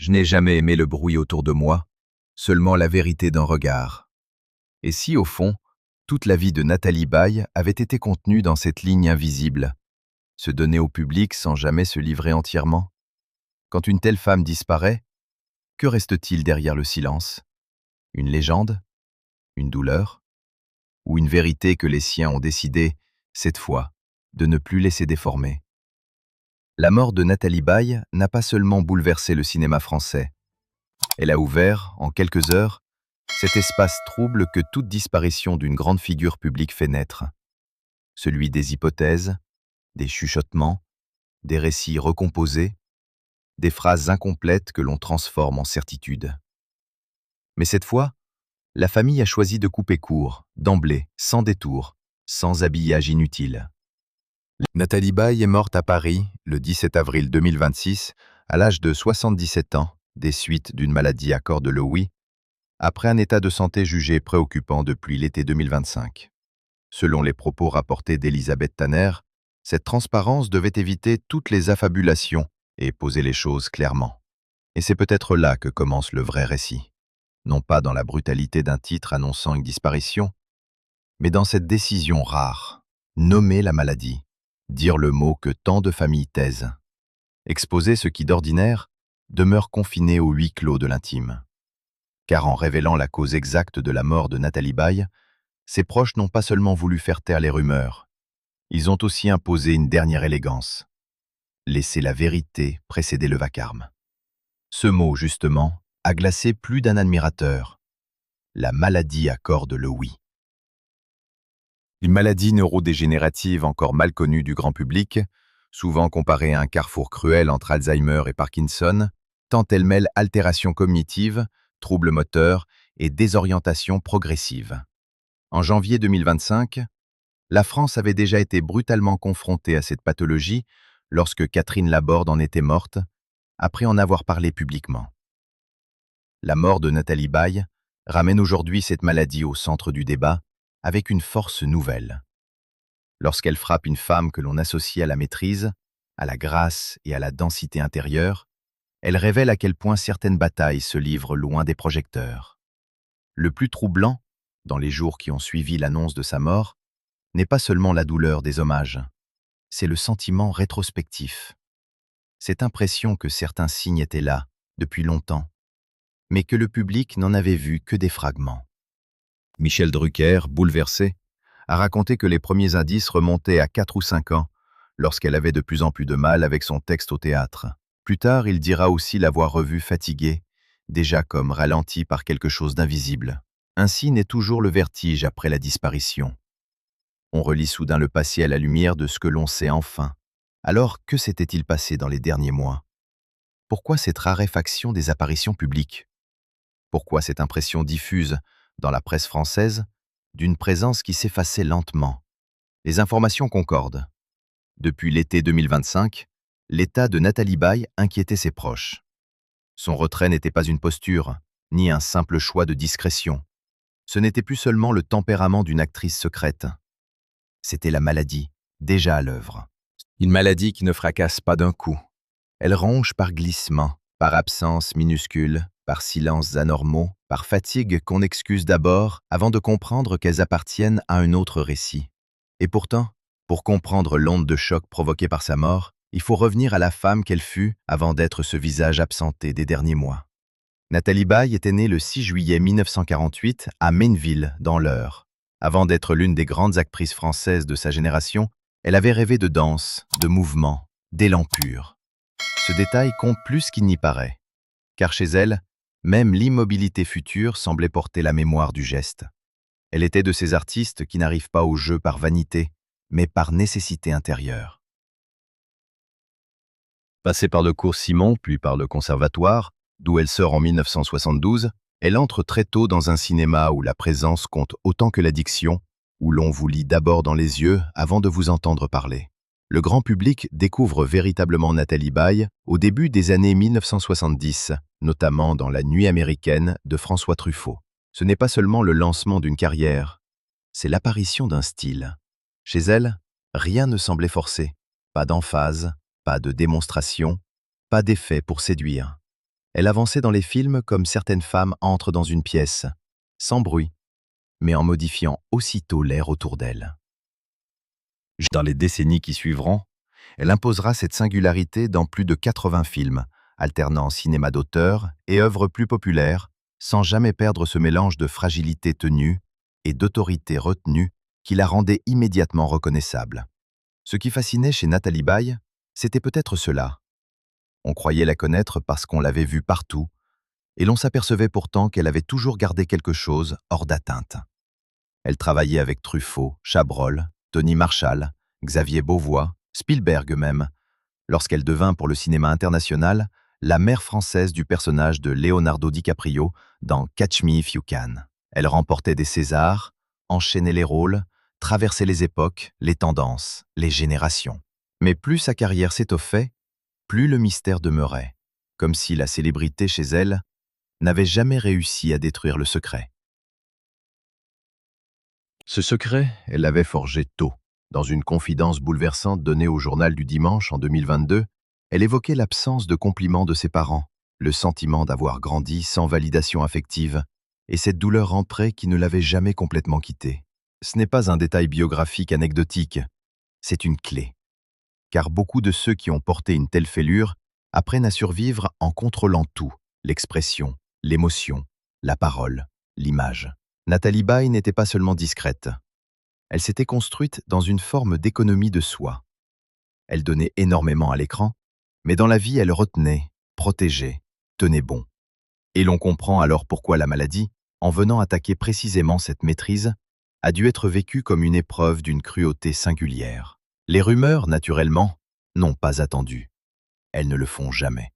Je n'ai jamais aimé le bruit autour de moi, seulement la vérité d'un regard. Et si, au fond, toute la vie de Nathalie Baye avait été contenue dans cette ligne invisible, se donner au public sans jamais se livrer entièrement? Quand une telle femme disparaît, que reste-t-il derrière le silence? Une légende? Une douleur? Ou une vérité que les siens ont décidé, cette fois, de ne plus laisser déformer? La mort de Nathalie Baye n'a pas seulement bouleversé le cinéma français. Elle a ouvert, en quelques heures, cet espace trouble que toute disparition d'une grande figure publique fait naître. Celui des hypothèses, des chuchotements, des récits recomposés, des phrases incomplètes que l'on transforme en certitudes. Mais cette fois, la famille a choisi de couper court, d'emblée, sans détour, sans habillage inutile. Nathalie Baye est morte à Paris le 17 avril 2026, à l'âge de 77 ans, des suites d'une maladie à corde Lewy, après un état de santé jugé préoccupant depuis l'été 2025. Selon les propos rapportés d'Elisabeth Tanner, cette transparence devait éviter toutes les affabulations et poser les choses clairement. Et c'est peut-être là que commence le vrai récit. Non pas dans la brutalité d'un titre annonçant une disparition, mais dans cette décision rare, nommer la maladie, dire le mot que tant de familles taisent, exposer ce qui d'ordinaire demeure confiné au huis clos de l'intime. Car en révélant la cause exacte de la mort de Nathalie Baye, ses proches n'ont pas seulement voulu faire taire les rumeurs, ils ont aussi imposé une dernière élégance. Laisser la vérité précéder le vacarme. Ce mot, justement, a glacé plus d'un admirateur. La maladie à corde Lewy. Une maladie neurodégénérative encore mal connue du grand public, souvent comparée à un carrefour cruel entre Alzheimer et Parkinson, tant elle mêle altération cognitive, troubles moteurs et désorientation progressive. En janvier 2025, la France avait déjà été brutalement confrontée à cette pathologie lorsque Catherine Laborde en était morte, après en avoir parlé publiquement. La mort de Nathalie Baye ramène aujourd'hui cette maladie au centre du débat avec une force nouvelle. Lorsqu'elle frappe une femme que l'on associe à la maîtrise, à la grâce et à la densité intérieure, elle révèle à quel point certaines batailles se livrent loin des projecteurs. Le plus troublant, dans les jours qui ont suivi l'annonce de sa mort, n'est pas seulement la douleur des hommages, c'est le sentiment rétrospectif. Cette impression que certains signes étaient là, depuis longtemps, mais que le public n'en avait vu que des fragments. Michel Drucker, bouleversé, a raconté que les premiers indices remontaient à 4 ou 5 ans, lorsqu'elle avait de plus en plus de mal avec son texte au théâtre. Plus tard, il dira aussi l'avoir revue fatiguée, déjà comme ralentie par quelque chose d'invisible. Ainsi naît toujours le vertige après la disparition. On relit soudain le passé à la lumière de ce que l'on sait enfin. Alors, que s'était-il passé dans les derniers mois? Pourquoi cette raréfaction des apparitions publiques? Pourquoi cette impression diffuse, dans la presse française, d'une présence qui s'effaçait lentement? Les informations concordent. Depuis l'été 2025, l'état de Nathalie Baye inquiétait ses proches. Son retrait n'était pas une posture, ni un simple choix de discrétion. Ce n'était plus seulement le tempérament d'une actrice secrète. C'était la maladie, déjà à l'œuvre. Une maladie qui ne fracasse pas d'un coup. Elle ronge par glissement, par absence minuscule, par silences anormaux, par fatigue qu'on excuse d'abord avant de comprendre qu'elles appartiennent à un autre récit. Et pourtant, pour comprendre l'onde de choc provoquée par sa mort, il faut revenir à la femme qu'elle fut avant d'être ce visage absenté des derniers mois. Nathalie Baye était née le 6 juillet 1948 à Mainville, dans l'Eure. Avant d'être l'une des grandes actrices françaises de sa génération, elle avait rêvé de danse, de mouvement, d'élan pur. Ce détail compte plus qu'il n'y paraît, car chez elle, même l'immobilité future semblait porter la mémoire du geste. Elle était de ces artistes qui n'arrivent pas au jeu par vanité, mais par nécessité intérieure. Passée par le cours Simon, puis par le conservatoire, d'où elle sort en 1972, elle entre très tôt dans un cinéma où la présence compte autant que la diction, où l'on vous lit d'abord dans les yeux avant de vous entendre parler. Le grand public découvre véritablement Nathalie Baye au début des années 1970, notamment dans La Nuit américaine de François Truffaut. Ce n'est pas seulement le lancement d'une carrière, c'est l'apparition d'un style. Chez elle, rien ne semblait forcé, pas d'emphase, pas de démonstration, pas d'effet pour séduire. Elle avançait dans les films comme certaines femmes entrent dans une pièce, sans bruit, mais en modifiant aussitôt l'air autour d'elle. Dans les décennies qui suivront, elle imposera cette singularité dans plus de 80 films, alternant cinéma d'auteur et œuvres plus populaires, sans jamais perdre ce mélange de fragilité tenue et d'autorité retenue qui la rendait immédiatement reconnaissable. Ce qui fascinait chez Nathalie Baye, c'était peut-être cela. On croyait la connaître parce qu'on l'avait vue partout, et l'on s'apercevait pourtant qu'elle avait toujours gardé quelque chose hors d'atteinte. Elle travaillait avec Truffaut, Chabrol, Tony Marshall, Xavier Beauvois, Spielberg même, lorsqu'elle devint pour le cinéma international la mère française du personnage de Leonardo DiCaprio dans Catch Me If You Can. Elle remportait des Césars, enchaînait les rôles, traversait les époques, les tendances, les générations. Mais plus sa carrière s'étoffait, plus le mystère demeurait, comme si la célébrité chez elle n'avait jamais réussi à détruire le secret. Ce secret, elle l'avait forgé tôt. Dans une confidence bouleversante donnée au journal du Dimanche en 2022, elle évoquait l'absence de compliments de ses parents, le sentiment d'avoir grandi sans validation affective, et cette douleur ancrée qui ne l'avait jamais complètement quittée. Ce n'est pas un détail biographique anecdotique, c'est une clé. Car beaucoup de ceux qui ont porté une telle fêlure apprennent à survivre en contrôlant tout, l'expression, l'émotion, la parole, l'image. Nathalie Baye n'était pas seulement discrète. Elle s'était construite dans une forme d'économie de soi. Elle donnait énormément à l'écran, mais dans la vie, elle retenait, protégeait, tenait bon. Et l'on comprend alors pourquoi la maladie, en venant attaquer précisément cette maîtrise, a dû être vécue comme une épreuve d'une cruauté singulière. Les rumeurs, naturellement, n'ont pas attendu. Elles ne le font jamais.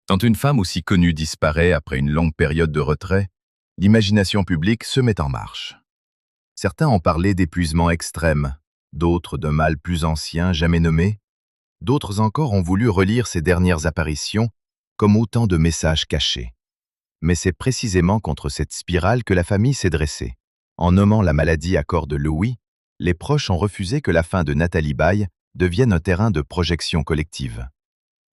Quand une femme aussi connue disparaît après une longue période de retrait, l'imagination publique se met en marche. Certains ont parlé d'épuisement extrême, d'autres d'un mal plus ancien jamais nommé, d'autres encore ont voulu relire ses dernières apparitions comme autant de messages cachés. Mais c'est précisément contre cette spirale que la famille s'est dressée. En nommant la maladie à corps de Louis, les proches ont refusé que la fin de Nathalie Baye devienne un terrain de projection collective.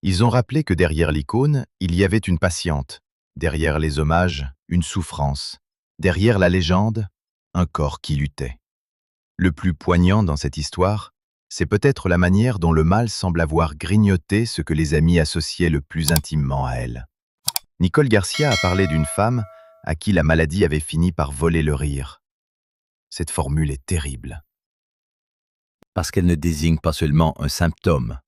Ils ont rappelé que derrière l'icône, il y avait une patiente, derrière les hommages, une souffrance, derrière la légende, un corps qui luttait. Le plus poignant dans cette histoire, c'est peut-être la manière dont le mal semble avoir grignoté ce que les amis associaient le plus intimement à elle. Nicole Garcia a parlé d'une femme à qui la maladie avait fini par voler le rire. Cette formule est terrible. Parce qu'elle ne désigne pas seulement un symptôme.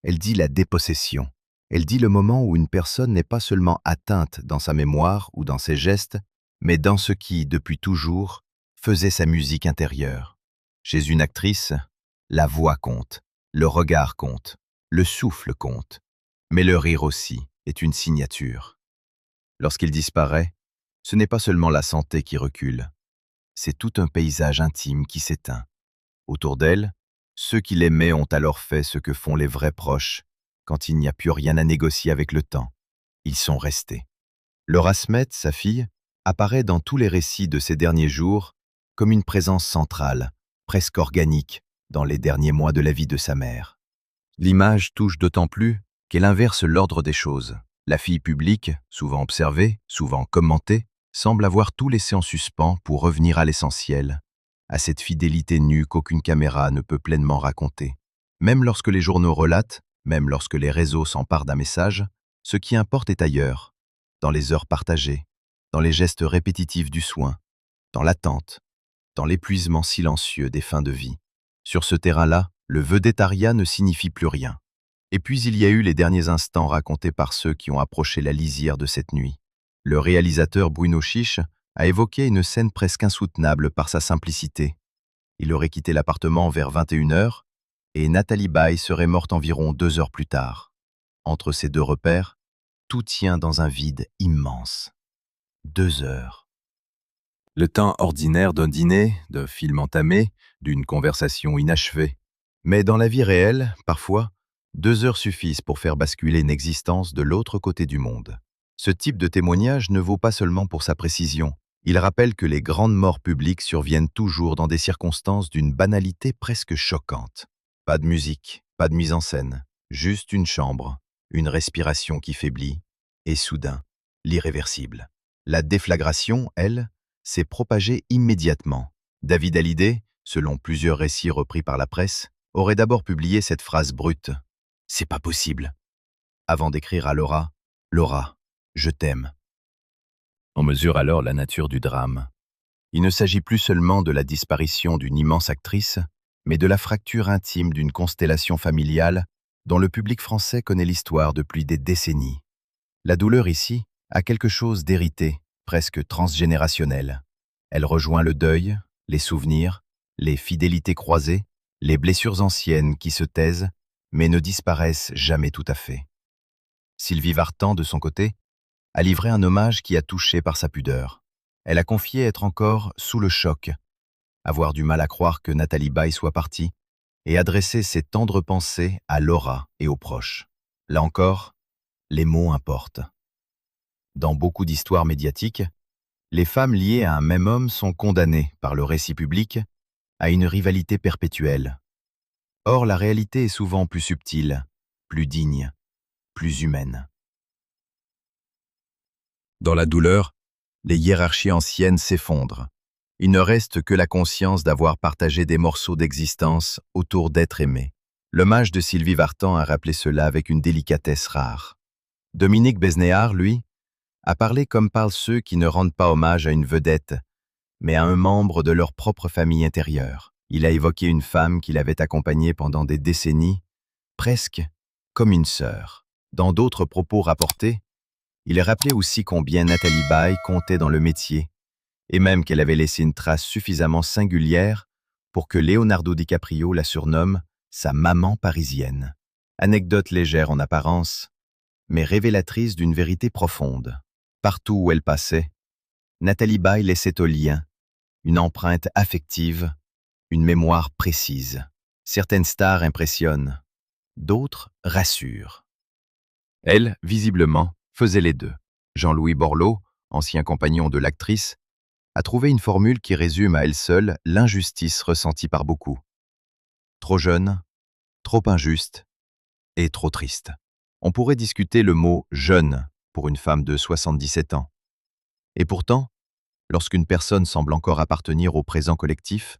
Elle dit la dépossession. Elle dit le moment où une personne n'est pas seulement atteinte dans sa mémoire ou dans ses gestes, mais dans ce qui, depuis toujours, faisait sa musique intérieure. Chez une actrice, la voix compte, le regard compte, le souffle compte, mais le rire aussi est une signature. Lorsqu'il disparaît, ce n'est pas seulement la santé qui recule, c'est tout un paysage intime qui s'éteint. Autour d'elle, ceux qui l'aimaient ont alors fait ce que font les vrais proches quand il n'y a plus rien à négocier avec le temps. Ils sont restés. Laura Smet, sa fille, apparaît dans tous les récits de ces derniers jours comme une présence centrale, presque organique, dans les derniers mois de la vie de sa mère. L'image touche d'autant plus qu'elle inverse l'ordre des choses. La fille publique, souvent observée, souvent commentée, semble avoir tout laissé en suspens pour revenir à l'essentiel, à cette fidélité nue qu'aucune caméra ne peut pleinement raconter. Même lorsque les journaux relatent, même lorsque les réseaux s'emparent d'un message, ce qui importe est ailleurs, dans les heures partagées, dans les gestes répétitifs du soin, dans l'attente, dans l'épuisement silencieux des fins de vie. Sur ce terrain-là, le vedettariat ne signifie plus rien. Et puis il y a eu les derniers instants racontés par ceux qui ont approché la lisière de cette nuit. Le réalisateur Bruno Chiche a évoqué une scène presque insoutenable par sa simplicité. Il aurait quitté l'appartement vers 21h et Nathalie Baye serait morte environ 2 heures plus tard. Entre ces deux repères, tout tient dans un vide immense. 2 heures. Le temps ordinaire d'un dîner, d'un film entamé, d'une conversation inachevée. Mais dans la vie réelle, parfois, 2 heures suffisent pour faire basculer une existence de l'autre côté du monde. Ce type de témoignage ne vaut pas seulement pour sa précision. Il rappelle que les grandes morts publiques surviennent toujours dans des circonstances d'une banalité presque choquante. Pas de musique, pas de mise en scène, juste une chambre, une respiration qui faiblit, et soudain, l'irréversible. La déflagration, elle, s'est propagée immédiatement. David Hallyday, selon plusieurs récits repris par la presse, aurait d'abord publié cette phrase brute. « C'est pas possible », avant d'écrire à Laura, « Laura, je t'aime ». On mesure alors la nature du drame. Il ne s'agit plus seulement de la disparition d'une immense actrice, mais de la fracture intime d'une constellation familiale dont le public français connaît l'histoire depuis des décennies. La douleur ici a quelque chose d'hérité, presque transgénérationnel. Elle rejoint le deuil, les souvenirs, les fidélités croisées, les blessures anciennes qui se taisent, mais ne disparaissent jamais tout à fait. Sylvie Vartan, de son côté, a livré un hommage qui a touché par sa pudeur. Elle a confié être encore sous le choc, avoir du mal à croire que Nathalie Baye soit partie, et adresser ses tendres pensées à Laura et aux proches. Là encore, les mots importent. Dans beaucoup d'histoires médiatiques, les femmes liées à un même homme sont condamnées par le récit public à une rivalité perpétuelle. Or, la réalité est souvent plus subtile, plus digne, plus humaine. Dans la douleur, les hiérarchies anciennes s'effondrent. Il ne reste que la conscience d'avoir partagé des morceaux d'existence autour d'êtres aimés. L'hommage de Sylvie Vartan a rappelé cela avec une délicatesse rare. Dominique Besnéard, lui, a parlé comme parlent ceux qui ne rendent pas hommage à une vedette, mais à un membre de leur propre famille intérieure. Il a évoqué une femme qu'il avait accompagnée pendant des décennies, presque comme une sœur. Dans d'autres propos rapportés, il a rappelé aussi combien Nathalie Baye comptait dans le métier, et même qu'elle avait laissé une trace suffisamment singulière pour que Leonardo DiCaprio la surnomme sa maman parisienne. Anecdote légère en apparence, mais révélatrice d'une vérité profonde. Partout où elle passait, Nathalie Baye laissait au lien une empreinte affective, une mémoire précise. Certaines stars impressionnent, d'autres rassurent. Elle, visiblement, faisait les deux. Jean-Louis Borloo, ancien compagnon de l'actrice, a trouvé une formule qui résume à elle seule l'injustice ressentie par beaucoup. Trop jeune, trop injuste et trop triste. On pourrait discuter le mot « jeune » pour une femme de 77 ans. Et pourtant, lorsqu'une personne semble encore appartenir au présent collectif,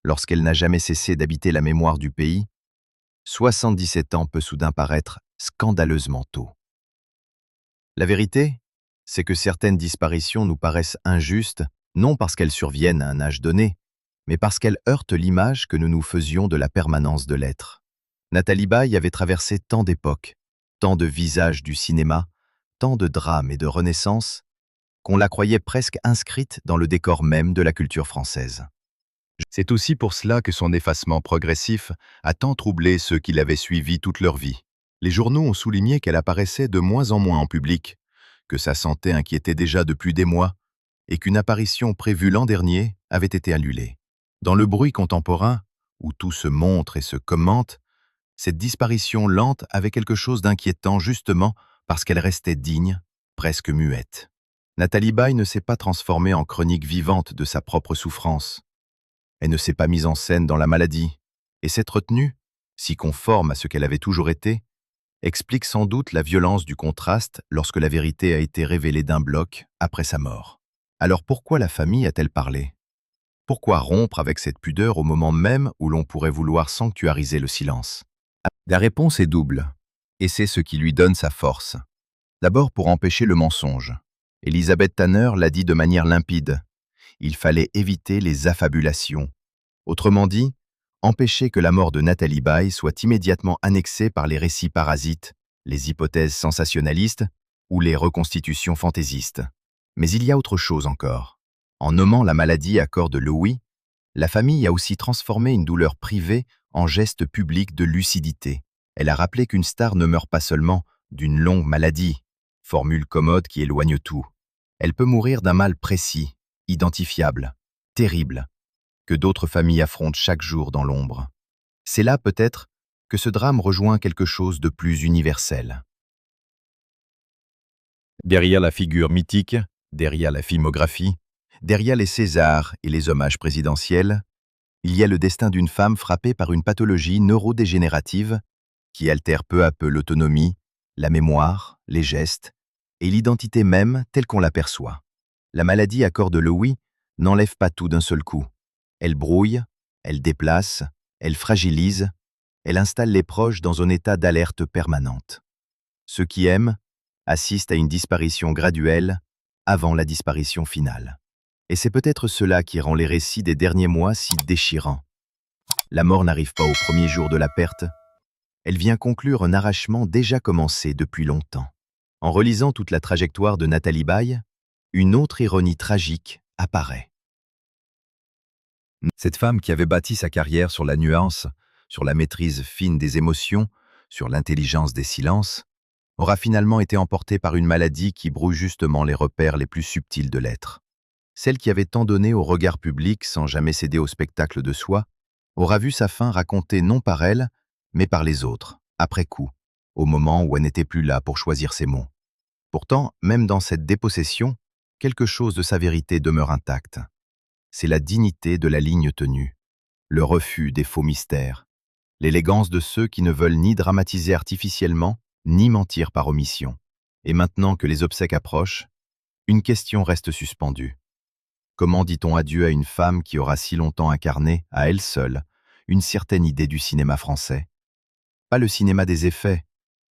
lorsqu'elle n'a jamais cessé d'habiter la mémoire du pays, 77 ans peut soudain paraître scandaleusement tôt. La vérité, c'est que certaines disparitions nous paraissent injustes, non parce qu'elles surviennent à un âge donné, mais parce qu'elles heurtent l'image que nous nous faisions de la permanence de l'être. Nathalie Baye avait traversé tant d'époques, tant de visages du cinéma, tant de drames et de renaissances, qu'on la croyait presque inscrite dans le décor même de la culture française. C'est aussi pour cela que son effacement progressif a tant troublé ceux qui l'avaient suivie toute leur vie. Les journaux ont souligné qu'elle apparaissait de moins en moins en public, que sa santé inquiétait déjà depuis des mois, et qu'une apparition prévue l'an dernier avait été annulée. Dans le bruit contemporain, où tout se montre et se commente, cette disparition lente avait quelque chose d'inquiétant justement parce qu'elle restait digne, presque muette. Nathalie Baye ne s'est pas transformée en chronique vivante de sa propre souffrance. Elle ne s'est pas mise en scène dans la maladie, et cette retenue, si conforme à ce qu'elle avait toujours été, explique sans doute la violence du contraste lorsque la vérité a été révélée d'un bloc après sa mort. Alors pourquoi la famille a-t-elle parlé? Pourquoi rompre avec cette pudeur au moment même où l'on pourrait vouloir sanctuariser le silence? La réponse est double, et c'est ce qui lui donne sa force. D'abord pour empêcher le mensonge. Elisabeth Tanner l'a dit de manière limpide. Il fallait éviter les affabulations. Autrement dit, empêcher que la mort de Nathalie Baye soit immédiatement annexée par les récits parasites, les hypothèses sensationnalistes ou les reconstitutions fantaisistes. Mais il y a autre chose encore. En nommant la maladie à corps de Louis, la famille a aussi transformé une douleur privée en geste public de lucidité. Elle a rappelé qu'une star ne meurt pas seulement d'une longue maladie, formule commode qui éloigne tout. Elle peut mourir d'un mal précis, identifiable, terrible, que d'autres familles affrontent chaque jour dans l'ombre. C'est là peut-être que ce drame rejoint quelque chose de plus universel. Derrière la figure mythique, derrière la filmographie, derrière les Césars et les hommages présidentiels, il y a le destin d'une femme frappée par une pathologie neurodégénérative qui altère peu à peu l'autonomie, la mémoire, les gestes, et l'identité même telle qu'on l'aperçoit. La maladie accorde le oui n'enlève pas tout d'un seul coup. Elle brouille, elle déplace, elle fragilise, elle installe les proches dans un état d'alerte permanente. Ceux qui aiment assistent à une disparition graduelle avant la disparition finale. Et c'est peut-être cela qui rend les récits des derniers mois si déchirants. La mort n'arrive pas au premier jour de la perte, elle vient conclure un arrachement déjà commencé depuis longtemps. En relisant toute la trajectoire de Nathalie Baye, une autre ironie tragique apparaît. Cette femme qui avait bâti sa carrière sur la nuance, sur la maîtrise fine des émotions, sur l'intelligence des silences, aura finalement été emportée par une maladie qui brouille justement les repères les plus subtils de l'être. Celle qui avait tant donné au regard public sans jamais céder au spectacle de soi, aura vu sa fin racontée non par elle, mais par les autres, après coup, au moment où elle n'était plus là pour choisir ses mots. Pourtant, même dans cette dépossession, quelque chose de sa vérité demeure intact. C'est la dignité de la ligne tenue, le refus des faux mystères, l'élégance de ceux qui ne veulent ni dramatiser artificiellement, ni mentir par omission. Et maintenant que les obsèques approchent, une question reste suspendue. Comment dit-on adieu à une femme qui aura si longtemps incarné, à elle seule, une certaine idée du cinéma français? Pas le cinéma des effets,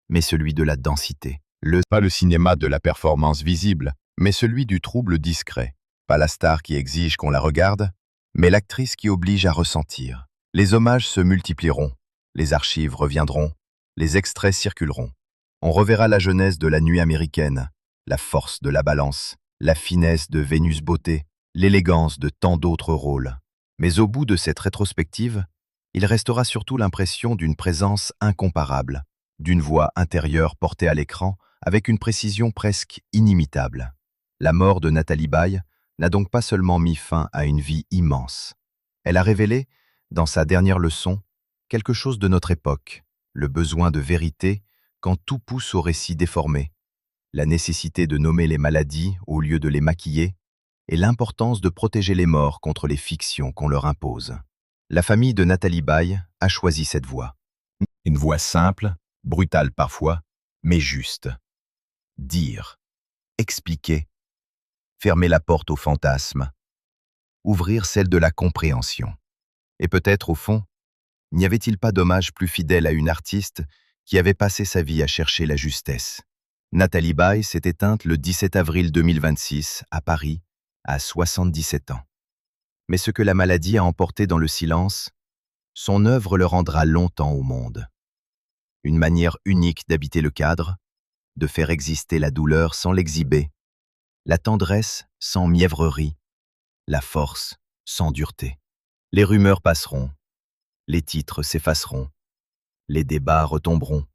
mais celui de la densité. Pas le cinéma de la performance visible, mais celui du trouble discret. Pas la star qui exige qu'on la regarde, mais l'actrice qui oblige à ressentir. Les hommages se multiplieront, les archives reviendront, les extraits circuleront. On reverra la jeunesse de la nuit américaine, la force de la balance, la finesse de Vénus Beauté, l'élégance de tant d'autres rôles. Mais au bout de cette rétrospective, il restera surtout l'impression d'une présence incomparable, d'une voix intérieure portée à l'écran avec une précision presque inimitable. La mort de Nathalie Baye n'a donc pas seulement mis fin à une vie immense. Elle a révélé, dans sa dernière leçon, quelque chose de notre époque, le besoin de vérité quand tout pousse au récit déformé, la nécessité de nommer les maladies au lieu de les maquiller, et l'importance de protéger les morts contre les fictions qu'on leur impose. La famille de Nathalie Baye a choisi cette voie. Une voie simple, brutale parfois, mais juste. Dire, expliquer, fermer la porte au fantasme, ouvrir celle de la compréhension. Et peut-être, au fond, n'y avait-il pas d'hommage plus fidèle à une artiste qui avait passé sa vie à chercher la justesse? Nathalie Baye s'est éteinte le 17 avril 2026 à Paris, à 77 ans. Mais ce que la maladie a emporté dans le silence, son œuvre le rendra longtemps au monde. Une manière unique d'habiter le cadre, de faire exister la douleur sans l'exhiber, la tendresse sans mièvrerie, la force sans dureté. Les rumeurs passeront, les titres s'effaceront, les débats retomberont,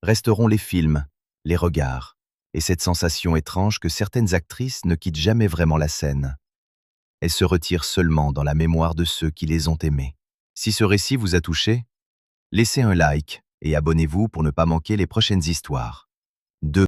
resteront les films, les regards, et cette sensation étrange que certaines actrices ne quittent jamais vraiment la scène. Elles se retirent seulement dans la mémoire de ceux qui les ont aimées. Si ce récit vous a touché, laissez un like et abonnez-vous pour ne pas manquer les prochaines histoires. 2.